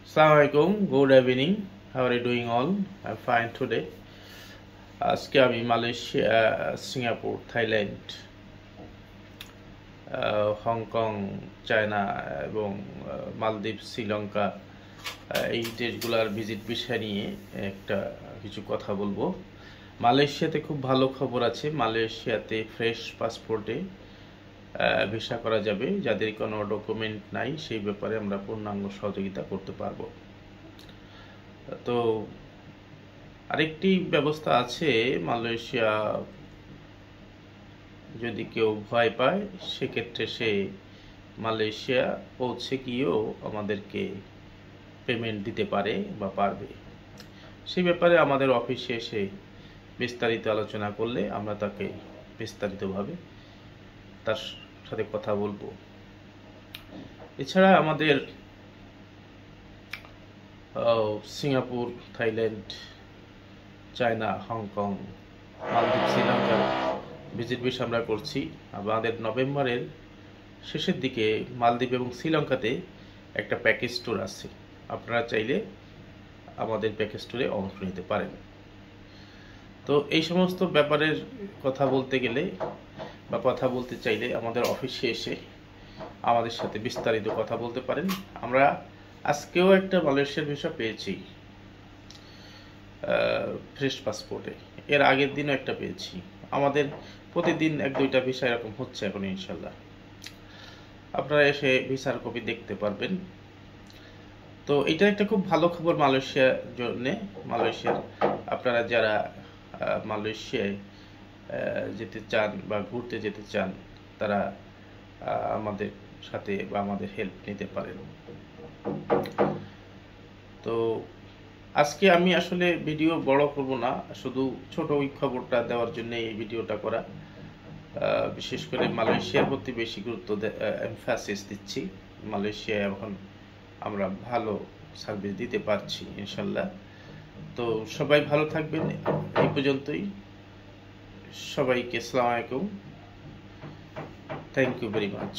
Assalamualaikum, good evening. How are you doing all? I'm fine today. আজকে আমি Malaysia, Singapore, Thailand, Hong Kong, China এবং মালদ্বীপ, শ্রীলঙ্কা এই দেশগুলোর ভিজিট বিষয় নিয়ে কিছু কথা বলবো। মালয়েশিয়াতে খুব ভালো খবর আছে। মালয়েশিয়াতে ফ্রেশ পাসপোর্টে ভিসা করা যাবে। যাদের কোনো ডকুমেন্ট নাই সেই ব্যাপারে আমরা পূর্ণাঙ্গ সহযোগিতা করতে পারবো। তো আরেকটি ব্যবস্থা আছে, মালয়েশিয়া যদি কেউ ভয় পায় সেক্ষেত্রে সে মালয়েশিয়া পৌঁছে গিয়েও আমাদেরকে পেমেন্ট দিতে পারে বা পারবে। সেই ব্যাপারে আমাদের অফিসে এসে বিস্তারিত আলোচনা করলে আমরা তাকে বিস্তারিতভাবে তার সাথে কথা বলবো। এছাড়া আমাদের সিঙ্গাপুর, থাইল্যান্ড, চায়না, হংকং, মালদ্বীপ, শ্রীলঙ্কার ভিজিট ভিসা আমরা করছি। আমাদের নভেম্বরের শেষের দিকে মালদ্বীপ এবং শ্রীলঙ্কাতে একটা প্যাকেজ ট্যুর আছে। আপনারা চাইলে আমাদের প্যাকেজ ট্যুরে অংশ নিতে পারেন। তো এই সমস্ত ব্যাপারের কথা বলতে গেলে বা কথা বলতে চাইলে আমাদের অফিসে এসে আমাদের সাথে বিস্তারিত কথা বলতে পারেন। আমরা আজকেও একটা মালয়েশিয়ার ভিসা পেয়েছি ফ্রেশ পাসপোর্টে, এর আগের দিনও একটা পেয়েছি। আমাদের প্রতিদিন এক দুইটা ভিসা এরকম হচ্ছে এখন ইনশাল্লাহ। আপনারা এসে ভিসার কপি দেখতে পারবেন। তো এটা একটা খুব ভালো খবর মালয়েশিয়ার জন্যে। মালয়েশিয়ার আপনারা যারা মালয়েশিয়ায় যেতে চান বা ঘুরতে যেতে চান তারা আমাদের সাথে বা আমাদের হেল্প নিতে পারেন। তো আজকে আমি আসলে ভিডিও বড় করব না, শুধু ছোট ওই খবরটা দেওয়ার জন্য এই ভিডিওটা করা। বিশেষ করে মালয়েশিয়ার প্রতি বেশি গুরুত্ব এমফাসিস দিচ্ছি। মালয়েশিয়ায় এখন আমরা ভালো সার্ভিস দিতে পারছি ইনশাল্লাহ। তো সবাই ভালো থাকবেন। এই পর্যন্তই। সবাইকে আসসালামু আলাইকুম। Thank you very much.